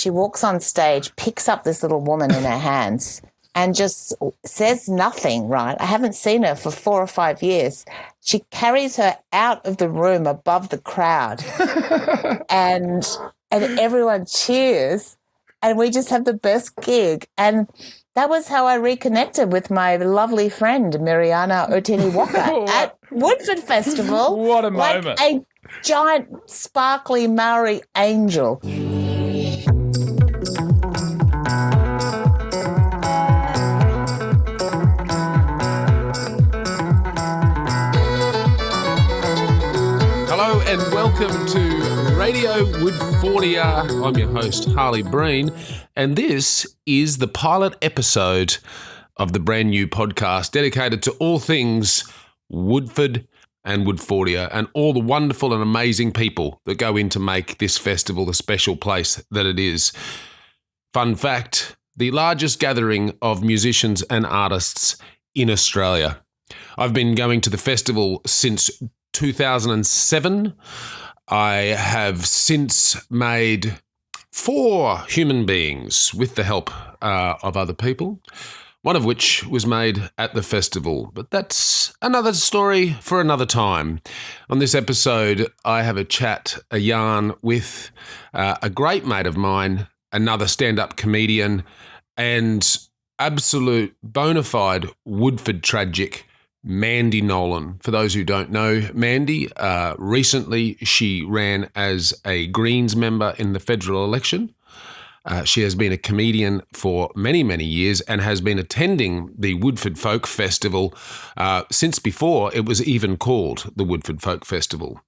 she walks on stage, picks up this little woman in her hands and just says nothing, right? I haven't seen her for 4 or 5 years. She carries her out of the room above the crowd and everyone cheers and we just have the best gig. And that was how I reconnected with my lovely friend, Miriana Otini-Waka, at Woodford Festival. What a moment. Like a giant, sparkly Maori angel. Hello and welcome to Radio Woodfordia. I'm your host, Harley Breen, and this is the pilot episode of the brand new podcast dedicated to all things Woodford and Woodfordia and all the wonderful and amazing people that go in to make this festival the special place that it is. Fun fact, the largest gathering of musicians and artists in Australia. I've been going to the festival since 2007. I have since made 4 human beings with the help of other people, one of which was made at the festival. But that's another story for another time. On this episode, I have a yarn with a great mate of mine, another stand-up comedian, and absolute bona fide Woodford tragic, Mandy Nolan. For those who don't know, Mandy, recently she ran as a Greens member in the federal election. She has been a comedian for many, many years and has been attending the Woodford Folk Festival since before it was even called the Woodford Folk Festival.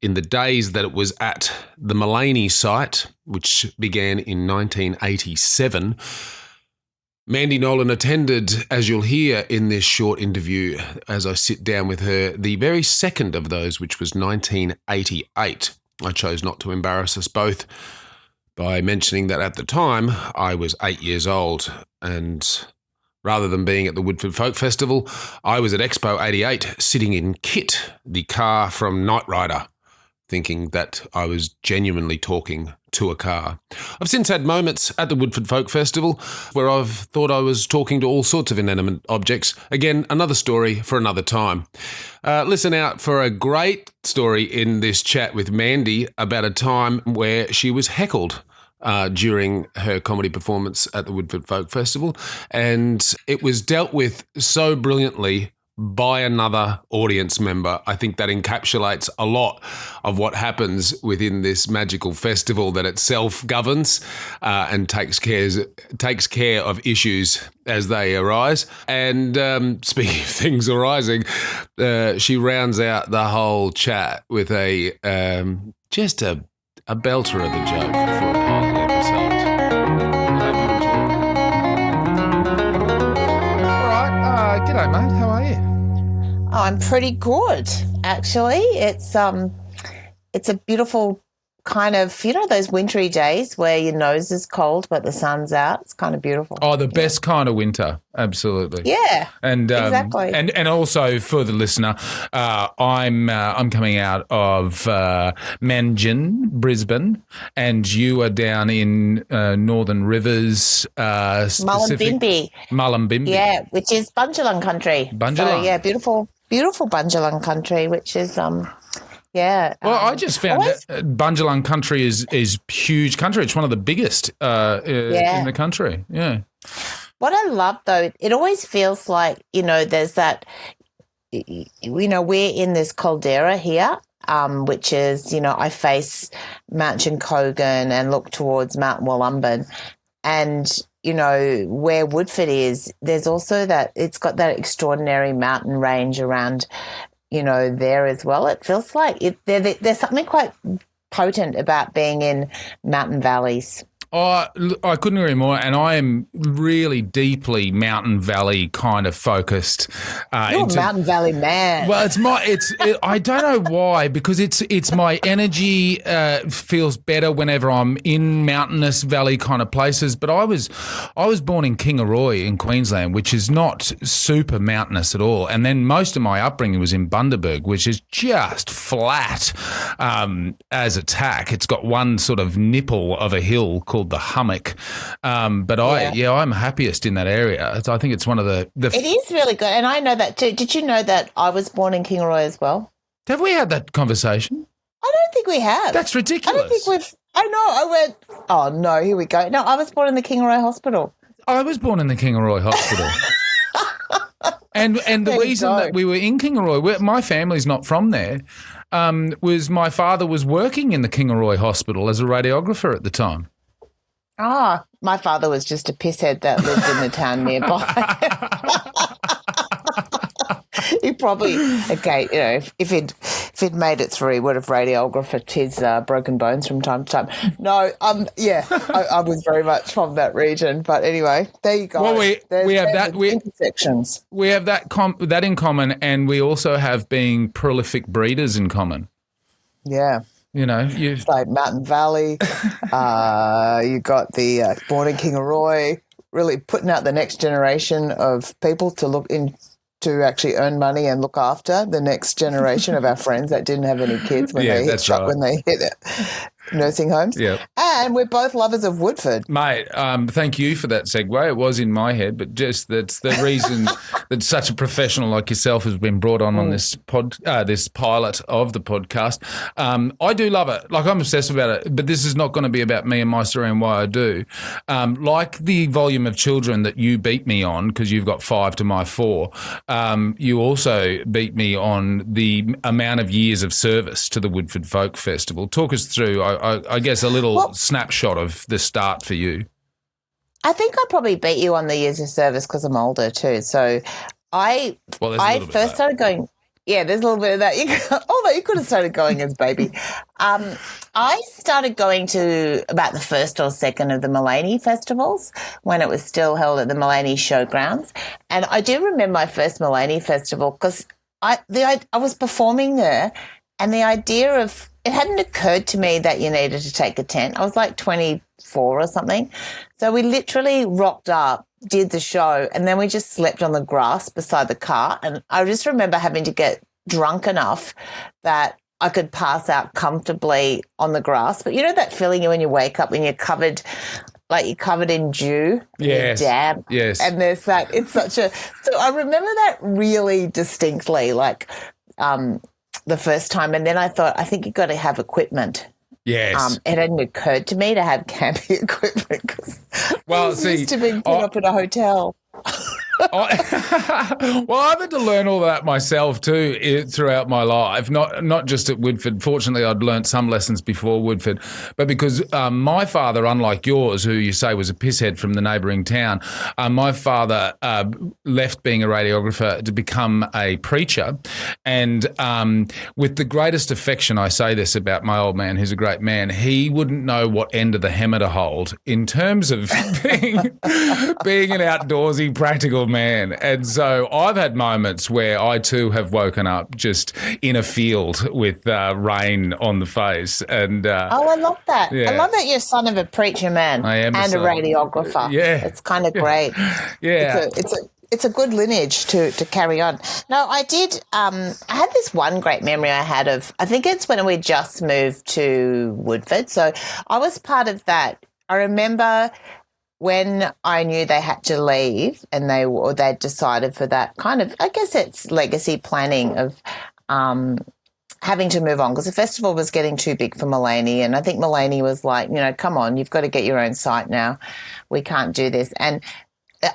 In the days that it was at the Maleny site, which began in 1987, Mandy Nolan attended, as you'll hear in this short interview as I sit down with her, the very second of those, which was 1988. I chose not to embarrass us both by mentioning that at the time I was 8 years old, and rather than being at the Woodford Folk Festival, I was at Expo 88 sitting in Kit, the car from Knight Rider, thinking that I was genuinely talking to a car. I've since had moments at the Woodford Folk Festival where I've thought I was talking to all sorts of inanimate objects. Again, another story for another time. Listen out for a great story in this chat with Mandy about a time where she was heckled during her comedy performance at the Woodford Folk Festival, and it was dealt with so brilliantly by another audience member. I think that encapsulates a lot of what happens within this magical festival that itself governs and takes care of issues as they arise. And speaking of things arising, she rounds out the whole chat with just a belter of a joke for a pilot episode. All right. G'day, mate. How are you? Oh, I'm pretty good, actually. It's a beautiful kind of, those wintry days where your nose is cold but the sun's out. It's kind of beautiful. Oh, the best kind of winter. Absolutely. Yeah, and exactly. And also for the listener, I'm coming out of Manjin, Brisbane, and you are down in Northern Rivers, Mullumbimby. Yeah, which is Bundjalung country. Bundjalung. So, yeah, beautiful Bundjalung country, which is yeah. Well, I just found that Bundjalung country is huge country. It's one of the biggest in the country. Yeah. What I love, though, it always feels like, there's that, we're in this caldera here, which is, I face Mount Jinkogan and look towards Mount Wollumben. And, where Woodford is, there's also it's got that extraordinary mountain range around, there as well. It feels like there's something quite potent about being in mountain valleys. I couldn't agree more, and I am really deeply Mountain Valley kind of focused. You're a Mountain Valley man. Well, I don't know why, because it's my energy feels better whenever I'm in mountainous valley kind of places. But I was born in Kingaroy in Queensland, which is not super mountainous at all. And then most of my upbringing was in Bundaberg, which is just flat as a tack. It's got one sort of nipple of a hill called the Hummock. But I'm happiest in that area. I think it's one of the It is really good, and I know that too. Did you know that I was born in Kingaroy as well? Have we had that conversation? I don't think we have. That's ridiculous. I don't think we've. I know. I went. Oh no! Here we go. No, I was born in the Kingaroy Hospital. I was born in the Kingaroy Hospital. And the reason that we were in Kingaroy, my family's not from there, was my father was working in the Kingaroy Hospital as a radiographer at the time. Ah, my father was just a pisshead that lived in the town nearby. He probably, if he'd made it through, he would have radiographed his broken bones from time to time. No, I was very much from that region. But anyway, there you go. Well, we have that intersections. We have that in common, and we also have being prolific breeders in common. Yeah. It's like Mountain Valley. You got the born in Kingaroy, really putting out the next generation of people to actually earn money and look after the next generation of our friends that didn't have any kids when they hit it. Nursing homes. Yeah. And we're both lovers of Woodford. Mate, thank you for that segue. It was in my head, but just that's the reason that such a professional like yourself has been brought on this this pilot of the podcast. I do love it. Like, I'm obsessed about it, but this is not going to be about me and my story and why I do. Like the volume of children that you beat me on, because you've got 5 to my 4, you also beat me on the amount of years of service to the Woodford Folk Festival. Talk us through, I guess, a little snapshot of the start for you. I think I probably beat you on the years of service because I'm older too. So I first started going. Yeah, there's a little bit of that. Although you could have started going as baby. I started going to about the first or second of the Maleny festivals when it was still held at the Maleny Showgrounds. And I do remember my first Maleny festival because I was performing there, and the idea of it hadn't occurred to me that you needed to take a tent. I was like 24 or something. So we literally rocked up, did the show, and then we just slept on the grass beside the car. And I just remember having to get drunk enough that I could pass out comfortably on the grass. But you know that feeling when you wake up when you're covered in dew, yes, damp, yes, and there's that. So I remember that really distinctly, the first time, and then I thought, I think you've got to have equipment. Yes. It hadn't occurred to me to have camping equipment because I was used to being put up at a hotel. Well, I've had to learn all that myself too throughout my life, not just at Woodford. Fortunately, I'd learnt some lessons before Woodford, but because my father, unlike yours, who you say was a pisshead from the neighbouring town, my father left being a radiographer to become a preacher, and with the greatest affection, I say this about my old man, who's a great man, he wouldn't know what end of the hammer to hold in terms of being an outdoorsy, practical man. And so I've had moments where I too have woken up just in a field with rain on the face. And I love that. Yeah. I love that you're son of a preacher man and a radiographer. Yeah, it's kind of great. Yeah, it's a good lineage to carry on. No, I did. I had this one great memory I had of. I think it's when we just moved to Woodford. So I was part of that. I remember when I knew they had to leave and they'd decided for that kind of, I guess it's legacy planning of having to move on because the festival was getting too big for Maleny, and I think Maleny was like, come on, you've got to get your own site now. We can't do this. And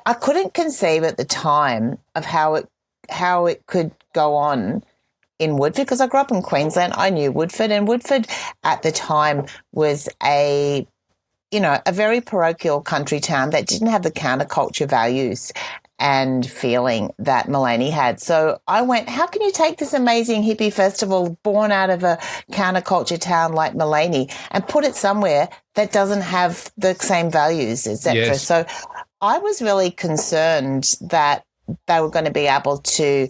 I couldn't conceive at the time of how it could go on in Woodford because I grew up in Queensland. I knew Woodford, and Woodford at the time was a very parochial country town that didn't have the counterculture values and feeling that Maleny had. So I went, how can you take this amazing hippie festival born out of a counterculture town like Maleny and put it somewhere that doesn't have the same values, etc.? Yes. So I was really concerned that they were going to be able to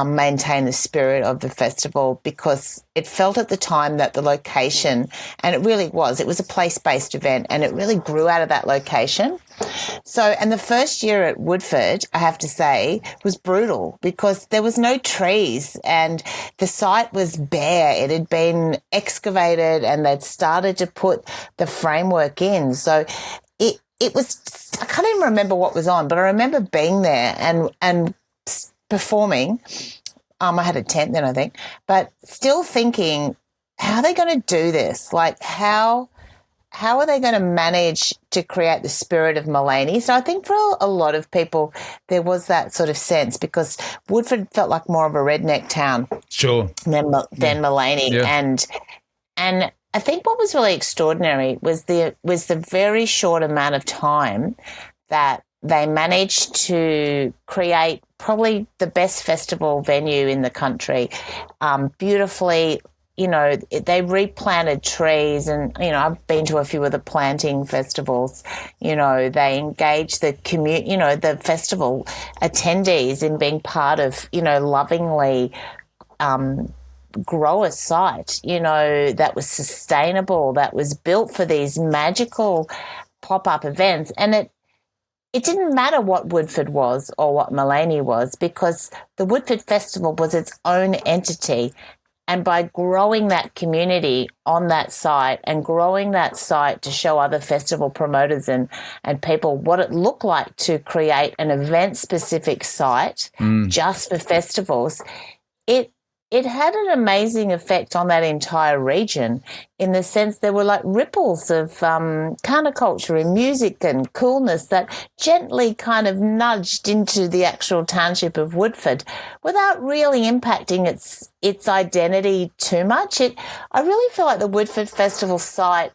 maintain the spirit of the festival, because it felt at the time that the location, and it was a place-based event, and it really grew out of that location. So, and the first year at Woodford, I have to say, was brutal because there was no trees and the site was bare. It had been excavated and they'd started to put the framework in. So it was, I can't even remember what was on, but I remember being there and performing. I had a tent then, I think, but still thinking, how are they going to do this? Like, how are they going to manage to create the spirit of Maleny? So I think for a lot of people, there was that sort of sense, because Woodford felt like more of a redneck town. Sure. Than Maleny. Yeah. And I think what was really extraordinary was the very short amount of time that they managed to create probably the best festival venue in the country, beautifully. They replanted trees, and, I've been to a few of the planting festivals. They engaged the the festival attendees in being part of, lovingly grow a site, that was sustainable, that was built for these magical pop-up events. And it didn't matter what Woodford was or what Maleny was, because the Woodford Festival was its own entity. And by growing that community on that site and growing that site to show other festival promoters and people what it looked like to create an event-specific site just for festivals, it had an amazing effect on that entire region, in the sense there were like ripples of counterculture and music and coolness that gently kind of nudged into the actual township of Woodford without really impacting its identity too much. I really feel like the Woodford Festival site,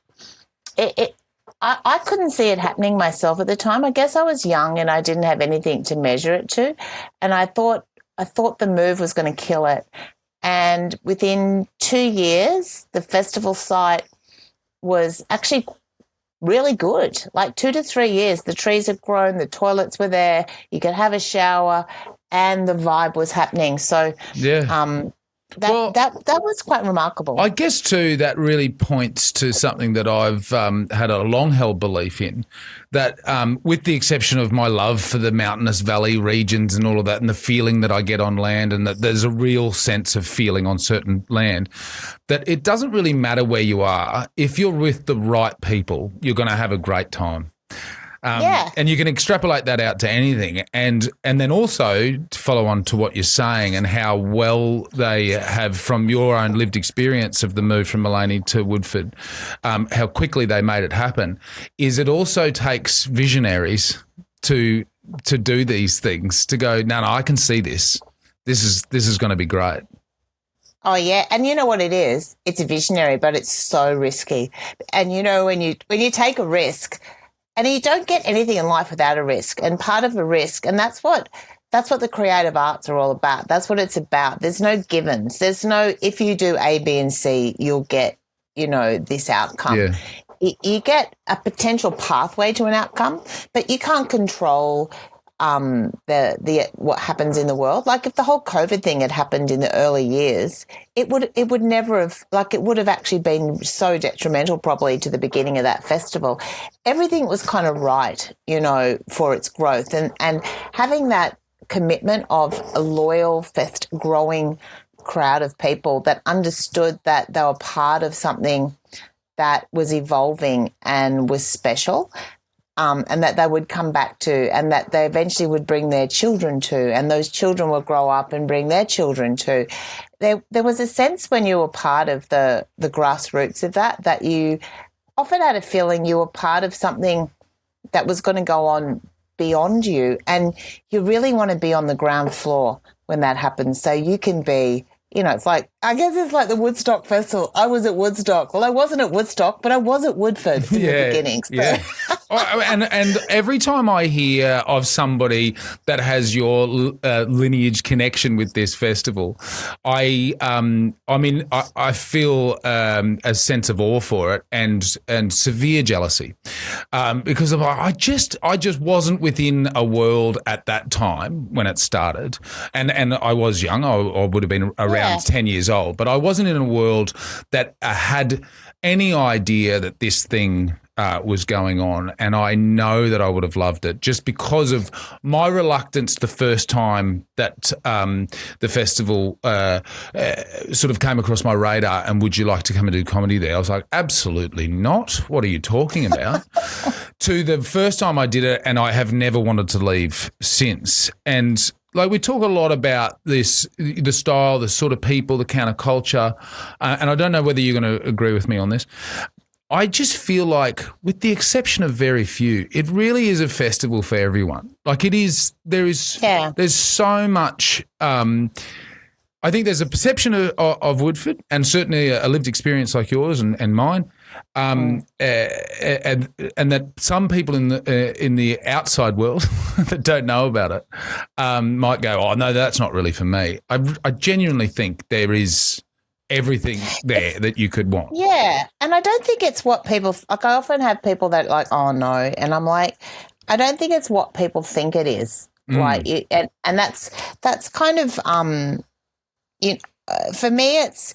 I couldn't see it happening myself at the time. I guess I was young and I didn't have anything to measure it to, and I thought the move was going to kill it. And within 2 years, the festival site was actually really good. Like 2 to 3 years, the trees had grown, the toilets were there, you could have a shower, and the vibe was happening. So yeah. That was quite remarkable. I guess, too, that really points to something that I've had a long-held belief in, that with the exception of my love for the mountainous valley regions and all of that, and the feeling that I get on land, and that there's a real sense of feeling on certain land, that it doesn't really matter where you are. If you're with the right people, you're going to have a great time. And you can extrapolate that out to anything. And then also to follow on to what you're saying and how well they have, from your own lived experience of the move from Maleny to Woodford, how quickly they made it happen, is it also takes visionaries to do these things, to go, no, I can see this. This is going to be great. Oh, yeah. And you know what it is? It's a visionary, but it's so risky. And, when you take a risk, and you don't get anything in life without a risk. And part of the risk, and that's what the creative arts are all about. That's what it's about. There's no givens. There's no, if you do A, B, and C, you'll get, this outcome. Yeah. You get a potential pathway to an outcome, but you can't control the what happens in the world. Like, if the whole COVID thing had happened in the early years, it would never have, like, it would have actually been so detrimental probably to the beginning of that festival. Everything was kind of right, for its growth, and having that commitment of a loyal, growing crowd of people that understood that they were part of something that was evolving and was special. And that they would come back to, and that they eventually would bring their children to, and those children would grow up and bring their children to. There was a sense when you were part of the grassroots of that you often had a feeling you were part of something that was going to go on beyond you, and you really want to be on the ground floor when that happens, so you can be, it's like I guess it's like the Woodstock Festival. I was at Woodstock. Well, I wasn't at Woodstock, but I was at Woodford in the beginning. So. Yeah. and every time I hear of somebody that has your lineage connection with this festival, I feel a sense of awe for it and severe jealousy, because I just wasn't within a world at that time when it started, and I was young. I would have been around 10 years old, but I wasn't in a world that had any idea that this thing was going on, and I know that I would have loved it just because of my reluctance the first time that the festival sort of came across my radar. And would you like to come and do comedy there? I was like, absolutely not. What are you talking about? To the first time I did it, and I have never wanted to leave since. And like, we talk a lot about this, the style, the sort of people, the counterculture, and I don't know whether you're going to agree with me on this. I just feel like, with the exception of very few, it really is a festival for everyone. Like, it is, there's so much. I think there's a perception of Woodford, and certainly a lived experience like yours and mine, and that some people in the outside world that don't know about it might go, oh no, that's not really for me. I genuinely think there is everything there that you could want. Yeah, and I don't think it's what people like. I often have people that like, oh no, and I'm like, I don't think it's what people think it is. Like, and that's kind of for me, it's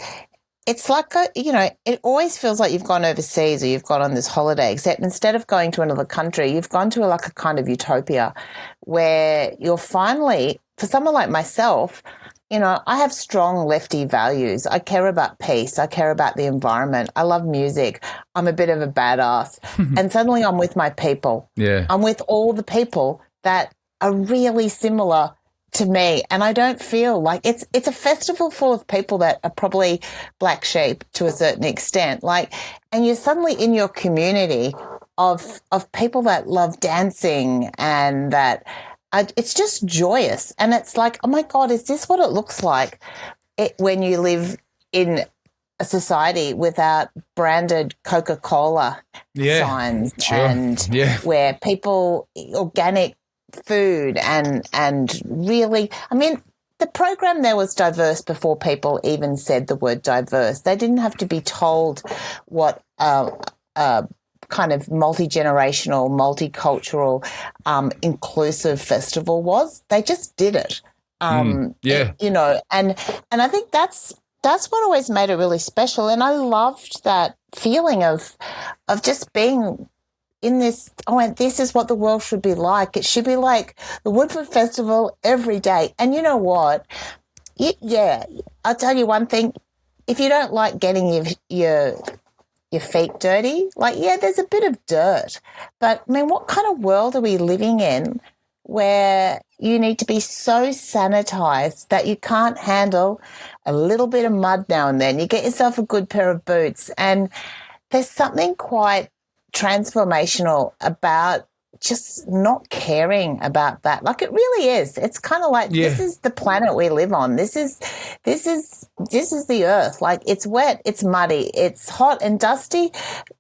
like it always feels like you've gone overseas or you've gone on this holiday, except instead of going to another country, you've gone to like a kind of utopia where you're finally, for someone like myself, I have strong lefty values. I care about peace. I care about the environment. I love music. I'm a bit of a badass. And suddenly I'm with my people. Yeah. I'm with all the people that are really similar to me, and I don't feel like it's a festival full of people that are probably black sheep to a certain extent. Like, and you're suddenly in your community of people that love dancing, and that it's just joyous. And it's like, oh my God, is this what it looks like when you live in a society without branded Coca-Cola signs, and where people organic food and really, I mean, the program there was diverse before people even said the word diverse. They didn't have to be told what kind of multi-generational, multicultural, inclusive festival was. They just did it. And I think that's what always made it really special. And I loved that feeling of just being in this, this is what the world should be like. It should be like the Woodford Festival every day. And you know what? I'll tell you one thing. If you don't like getting your feet dirty, there's a bit of dirt. But, I mean, what kind of world are we living in where you need to be so sanitized that you can't handle a little bit of mud now and then? You get yourself a good pair of boots, and there's something quite transformational about just not caring about that. Like, it really is. It's kind of like, this is the planet we live on. This is the earth. Like, it's wet, it's muddy, it's hot and dusty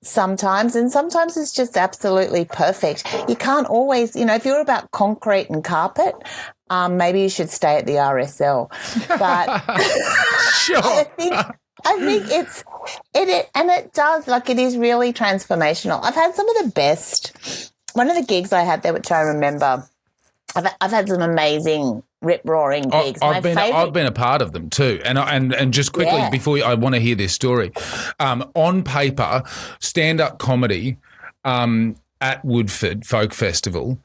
sometimes, and sometimes it's just absolutely perfect. You can't always, if you're about concrete and carpet, maybe you should stay at the RSL. But sure. I think it does, like, it is really transformational. I've had some of the best. One of the gigs I had there, which I remember, I've had some amazing rip-roaring gigs. I've been a part of them too, and just quickly before I want to hear this story. On paper, stand-up comedy at Woodford Folk Festival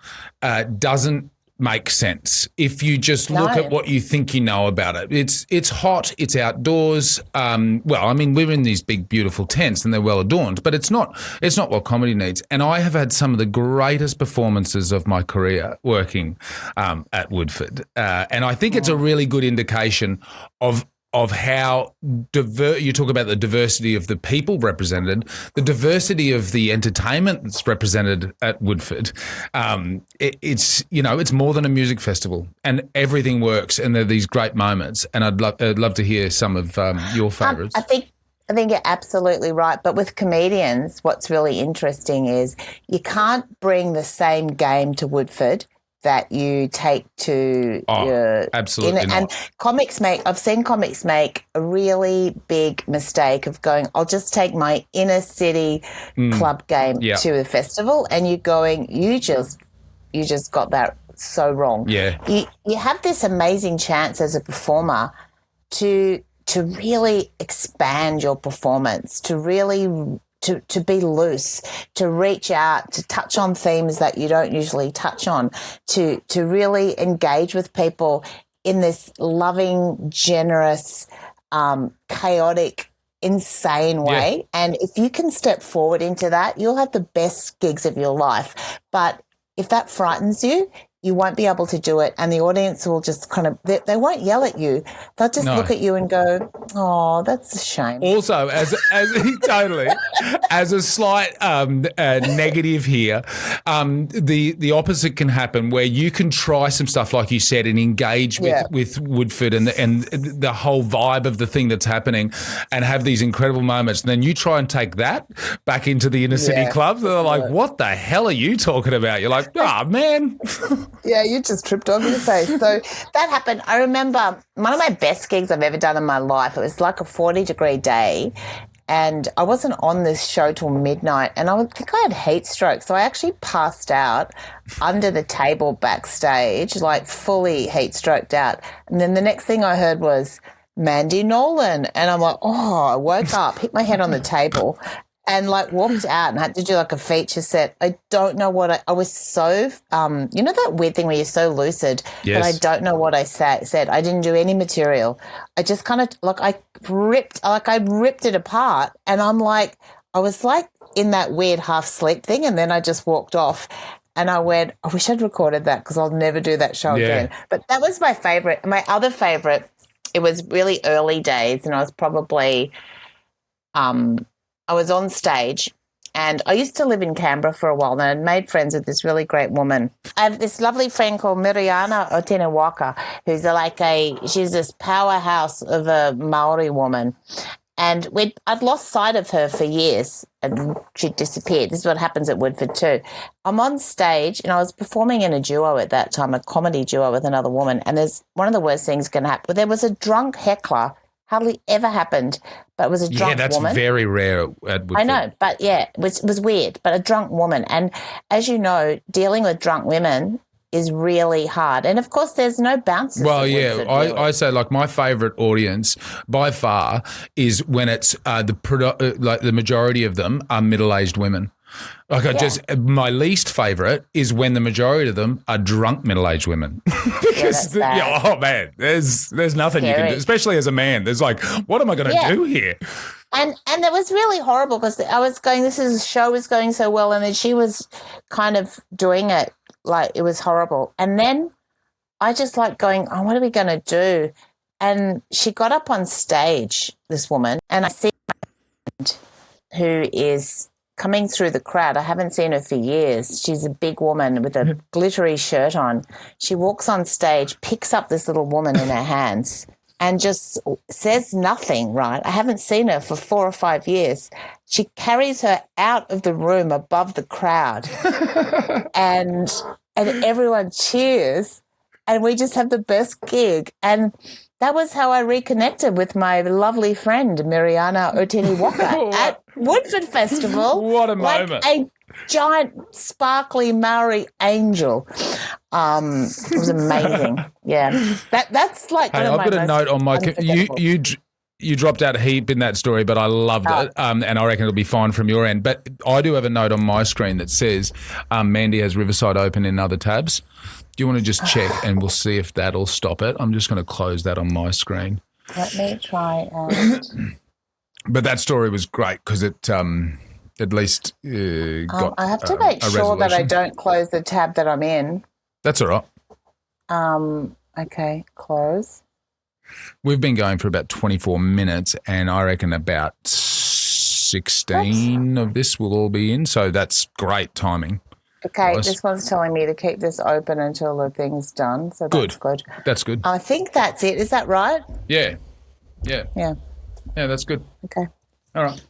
doesn't make sense if you just look at what you think you know about it. It's hot, it's outdoors. We're in these big beautiful tents and they're well adorned, but it's not what comedy needs. And I have had some of the greatest performances of my career working at Woodford, and I think it's a really good indication of of how you talk about the diversity of the people represented, the diversity of the entertainment that's represented at Woodford. It's more than a music festival, and everything works, and there are these great moments. And I'd love to hear some of your favourites. I think you're absolutely right. But with comedians, what's really interesting is you can't bring the same game to Woodford that you take to absolutely not. And I've seen comics make a really big mistake of going, I'll just take my inner city club game to the festival, and you're going, you just got that so wrong. Yeah. You have this amazing chance as a performer to really expand your performance, to really to be loose, to reach out, to touch on themes that you don't usually touch on, to really engage with people in this loving, generous, chaotic, insane way. Yeah. And if you can step forward into that, you'll have the best gigs of your life. But if that frightens you, you won't be able to do it, and the audience will just kind of, they won't yell at you. They'll just look at you and go, oh, that's a shame. Also, as totally, as a slight negative here, the opposite can happen, where you can try some stuff, like you said, and engage with Woodford and the whole vibe of the thing that's happening, and have these incredible moments. And then you try and take that back into the inner city club. They're like, what the hell are you talking about? You're like, man. Yeah, you just tripped over your face. So that happened. I remember one of my best gigs I've ever done in my life. It was like a 40-degree day, and I wasn't on this show till midnight, and I think I had heat stroke. So I actually passed out under the table backstage, like fully heat stroked out. And then the next thing I heard was Mandy Nolan, and I'm like, oh, I woke up, hit my head on the table, and like walked out and had to do like a feature set. I don't know what I was so, that weird thing where you're so lucid that I don't know what I said. I didn't do any material. I just kind of I ripped it apart, and I'm like, I was like in that weird half sleep thing, and then I just walked off. And I went, I wish I'd recorded that, because I'll never do that show again. But that was my favorite. My other favorite, it was really early days, and I was probably I was on stage, and I used to live in Canberra for a while, and I'd made friends with this really great woman. I have this lovely friend called Miriana Otenewaka, who's she's this powerhouse of a Maori woman. And I'd lost sight of her for years, and she'd disappeared. This is what happens at Woodford too. I'm on stage, and I was performing in a duo at that time, a comedy duo with another woman, and there's one of the worst things can happen. But there was a drunk heckler. Hardly ever happened, but it was a drunk woman. Yeah, that's very rare at Woodford. I know, but it was weird, but a drunk woman. And as you know, dealing with drunk women is really hard. And, of course, there's no bouncers. Well, yeah, I say, like, my favourite audience by far is when it's the majority of them are middle-aged women. My least favourite is when the majority of them are drunk middle-aged women. Because, there's nothing you can do, especially as a man. There's like, what am I going to do here? And it was really horrible, because I was going, show was going so well, and then she was kind of doing it like it was horrible. And then I just like going, oh, what are we going to do? And she got up on stage, this woman, and I see my friend who is coming through the crowd. I haven't seen her for years. She's a big woman with a glittery shirt on. She walks on stage, picks up this little woman in her hands, and just says nothing, right? I haven't seen her for 4 or 5 years. She carries her out of the room above the crowd, and everyone cheers, and we just have the best gig. And that was how I reconnected with my lovely friend, Miriana Oteniwaka, at Woodford Festival. What a moment. Like a giant, sparkly Maori angel. It was amazing. Yeah. That's like one of I've my got a note on my you dropped out a heap in that story, but I loved it, and I reckon it'll be fine from your end. But I do have a note on my screen that says Mandy has Riverside open in other tabs. Do you want to just check, and we'll see if that'll stop it? I'm just going to close that on my screen. Let me try. But that story was great, because it at least got I have to make sure that I don't close the tab that I'm in. That's all right. Okay, close. We've been going for about 24 minutes, and I reckon about 16 of this will all be in. So that's great timing. Okay, this one's telling me to keep this open until the thing's done. So that's good. That's good. I think that's it. Is that right? Yeah. Yeah. Yeah, that's good. Okay. All right.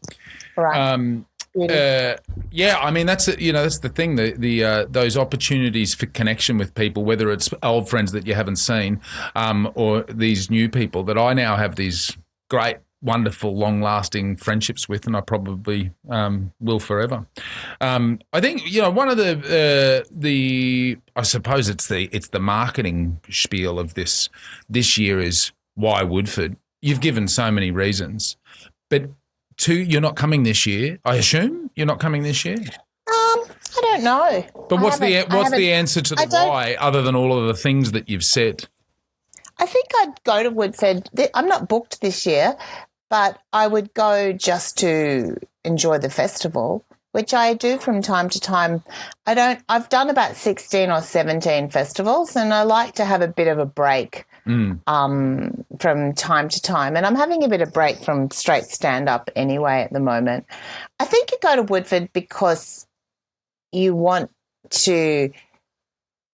All right. Yeah, I mean that's the thing. The those opportunities for connection with people, whether it's old friends that you haven't seen, or these new people that I now have these great, wonderful, long-lasting friendships with, and I probably will forever. I think one of the I suppose it's the marketing spiel of this year is why Woodford. You've given so many reasons, but. Two, you're not coming this year. I assume you're not coming this year. I don't know. But what's the answer to the why, other than all of the things that you've said? I think I'd go to Woodford. I'm not booked this year, but I would go just to enjoy the festival, which I do from time to time. I've done about 16 or 17 festivals, and I like to have a bit of a break. From time to time, and I'm having a bit of break from straight stand-up anyway at the moment. I think you go to Woodford because you want to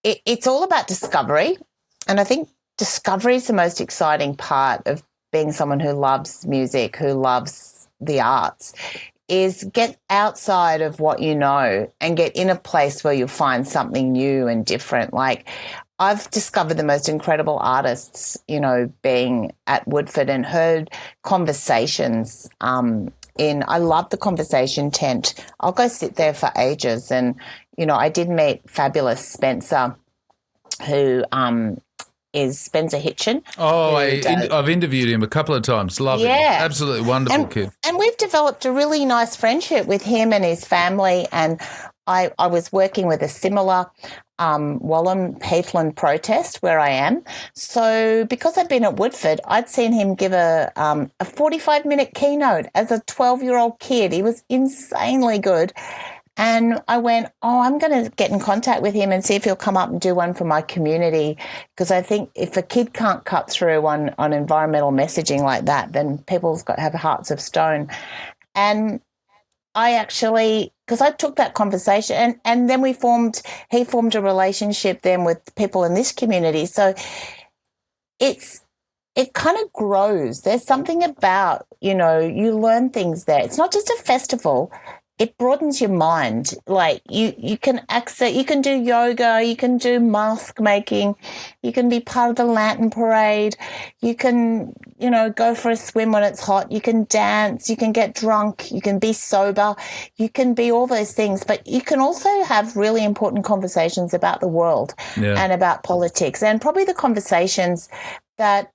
it's all about discovery, and I think discovery is the most exciting part of being someone who loves music, who loves the arts, is get outside of what you know and get in a place where you'll find something new and different. Like, I've discovered the most incredible artists, being at Woodford, and heard conversations I love the conversation tent. I'll go sit there for ages. And, I did meet fabulous Spencer, who is Spencer Hitchin. Oh, I've interviewed him a couple of times. Love him. Absolutely wonderful kid. And we've developed a really nice friendship with him and his family. And I was working with a similar Wallam Heathland protest where I am. So because I'd been at Woodford, I'd seen him give a 45-minute keynote as a 12-year-old kid. He was insanely good. And I went, I'm going to get in contact with him and see if he'll come up and do one for my community, because I think if a kid can't cut through on environmental messaging like that, then people's got to have hearts of stone. And I actually, because I took that conversation and then he formed a relationship then with people in this community. So it kind of grows. There's something about, you learn things there. It's not just a festival. It broadens your mind. Like you can do yoga, you can do mask making, you can be part of the lantern parade, you can, go for a swim when it's hot, you can dance, you can get drunk, you can be sober, you can be all those things, but you can also have really important conversations about the world and about politics, and probably the conversations that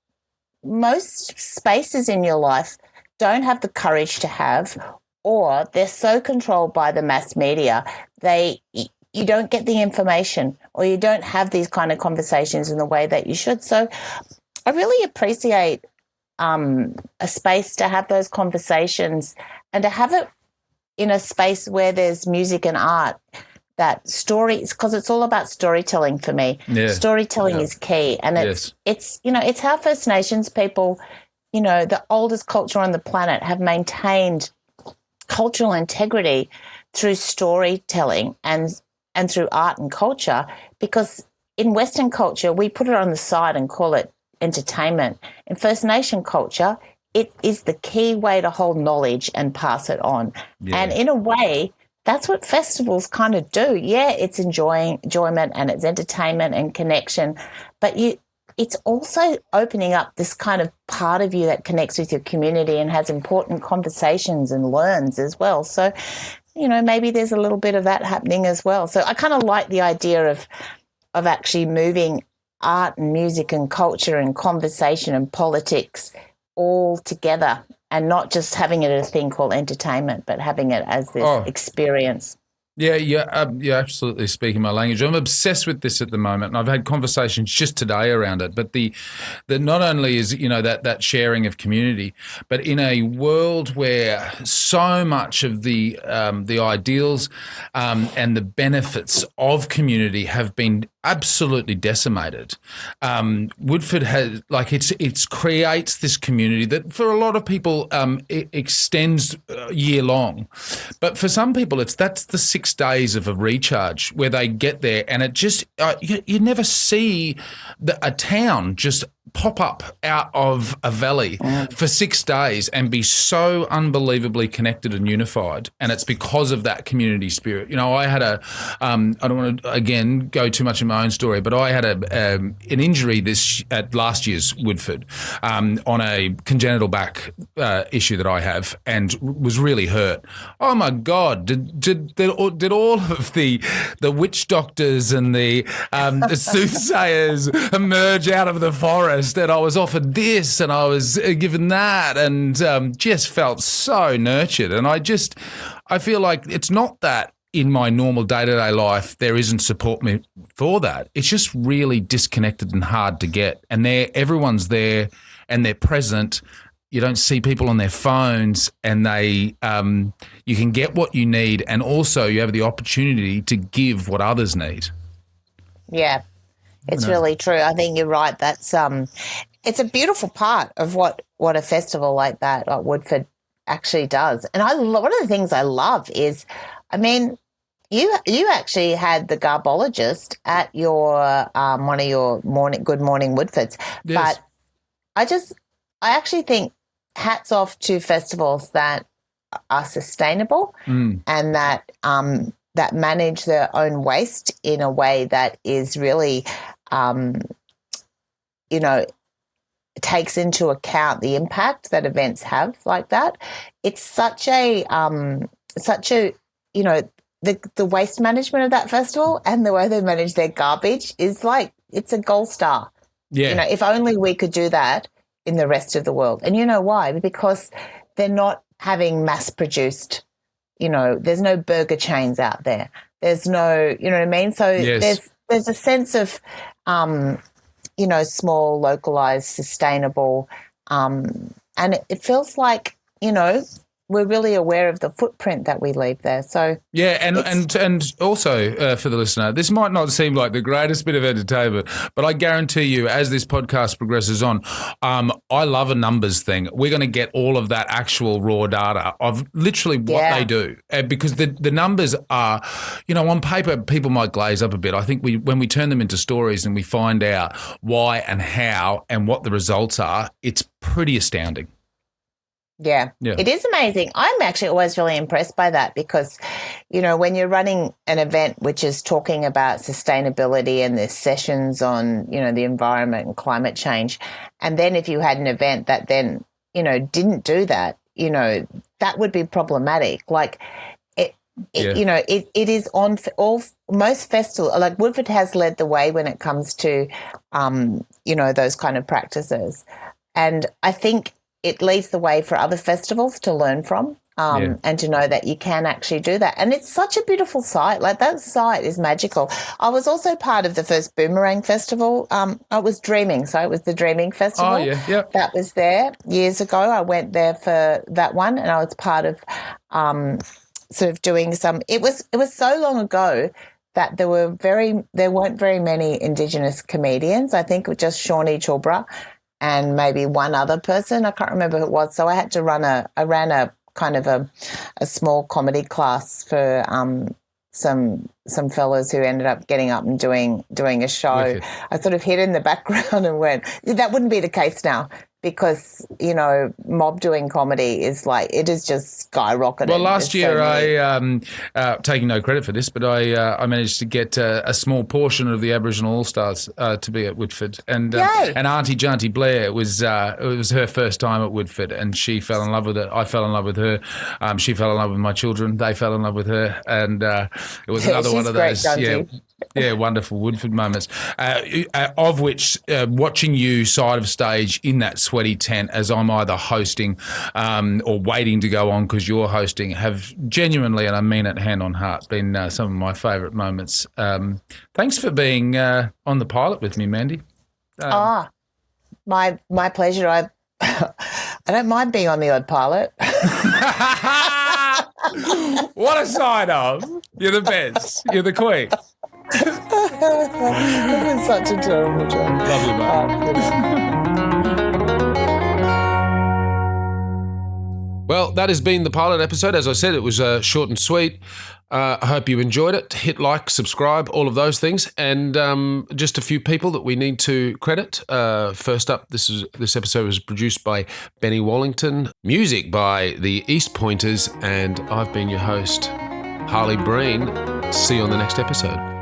most spaces in your life don't have the courage to have, or they're so controlled by the mass media, you don't get the information, or you don't have these kind of conversations in the way that you should. So I really appreciate a space to have those conversations and to have it in a space where there's music and art, that stories, because it's all about storytelling for me. Yeah. Storytelling is key. And it's how First Nations people, the oldest culture on the planet, have maintained cultural integrity through storytelling and through art and culture, because in Western culture we put it on the side and call it entertainment. In First Nation culture, it is the key way to hold knowledge and pass it on. And in a way, that's what festivals kind of do. Yeah, it's enjoyment and it's entertainment and connection, but it's also opening up this kind of part of you that connects with your community and has important conversations and learns as well. So, maybe there's a little bit of that happening as well. So I kind of like the idea of actually moving art and music and culture and conversation and politics all together, and not just having it as a thing called entertainment, but having it as this experience. Yeah, you're absolutely speaking my language. I'm obsessed with this at the moment, and I've had conversations just today around it. But the not only is that sharing of community, but in a world where so much of the ideals and the benefits of community have been absolutely decimated. Woodford has it creates this community that for a lot of people it extends year long, but for some people that's the 6 days of a recharge where they get there, and it just you never see a town just pop up out of a valley for 6 days and be so unbelievably connected and unified. And it's because of that community spirit. I had I don't want to, again, go too much in my own story, but I had an injury at last year's Woodford on a congenital back issue that I have, and was really hurt. Oh my God, did all of the witch doctors and the soothsayers emerge out of the forest? And I was offered this and I was given that, and just felt so nurtured. And I feel like it's not that in my normal day-to-day life there isn't support for that. It's just really disconnected and hard to get. And everyone's there and they're present. You don't see people on their phones, and you can get what you need, and also you have the opportunity to give what others need. Yeah. It's really true. I think you're right. That's it's a beautiful part of what a festival like that, like Woodford, actually does. And one of the things I love is, I mean, you actually had the garbologist at your one of your Good Morning Woodfords. Yes. But I actually think hats off to festivals that are sustainable and that that manage their own waste in a way that is really, takes into account the impact that events have like that. It's such a, the waste management of that festival and the way they manage their garbage is it's a gold star. Yeah. If only we could do that in the rest of the world. And you know why? Because they're not having mass-produced, there's no burger chains out there. There's no, you know what I mean? So yes. there's a sense of, small, localized, sustainable, and it feels like, we're really aware of the footprint that we leave there. So yeah, and also for the listener, this might not seem like the greatest bit of entertainment, but I guarantee you, as this podcast progresses on, I love a numbers thing. We're going to get all of that actual raw data of literally what they do, because the numbers are, on paper, people might glaze up a bit. I think when we turn them into stories and we find out why and how and what the results are, it's pretty astounding. Yeah, it is amazing. I'm actually always really impressed by that because, when you're running an event which is talking about sustainability and there's sessions on, the environment and climate change, and then if you had an event that then, didn't do that, that would be problematic. Like it is on most festivals. Like Woodford has led the way when it comes to, those kind of practices, and I think it leads the way for other festivals to learn from and to know that you can actually do that. And it's such a beautiful site. Like that site is magical. I was also part of the first Boomerang Festival. It was Dreaming. So it was the Dreaming Festival. Oh, yeah. That was there years ago. I went there for that one and I was part of sort of doing some – it was so long ago that there weren't very many Indigenous comedians. I think it was just Shawnee Chulbra and maybe one other person. I can't remember who it was. So I had to I ran a kind of a small comedy class for some fellas who ended up getting up and doing a show. Wicked. I sort of hid in the background and went, that wouldn't be the case now because, mob doing comedy is it is just skyrocketed. Well, last year I, taking no credit for this, but I managed to get a small portion of the Aboriginal All-Stars to be at Woodford. And Auntie Janty Blair, it was her first time at Woodford and she fell in love with it. I fell in love with her. She fell in love with my children. They fell in love with her. And it was another one of those. Janty. Yeah, wonderful Woodford moments, of which watching you side of stage in that sweaty tent as I'm either hosting or waiting to go on because you're hosting have genuinely, and I mean it hand on heart, been some of my favourite moments. Thanks for being on the pilot with me, Mandy. My pleasure. I don't mind being on the odd pilot. What a sign of. You're the best. You're the queen. This is such a terrible joke. Lovely, mate. Well, that has been the pilot episode. As I said, it was short and sweet. I hope you enjoyed it. Hit like, subscribe, all of those things. And just a few people that we need to credit. First up, this episode was produced by Benny Wallington, music by the East Pointers, and I've been your host, Harley Breen. See you on the next episode.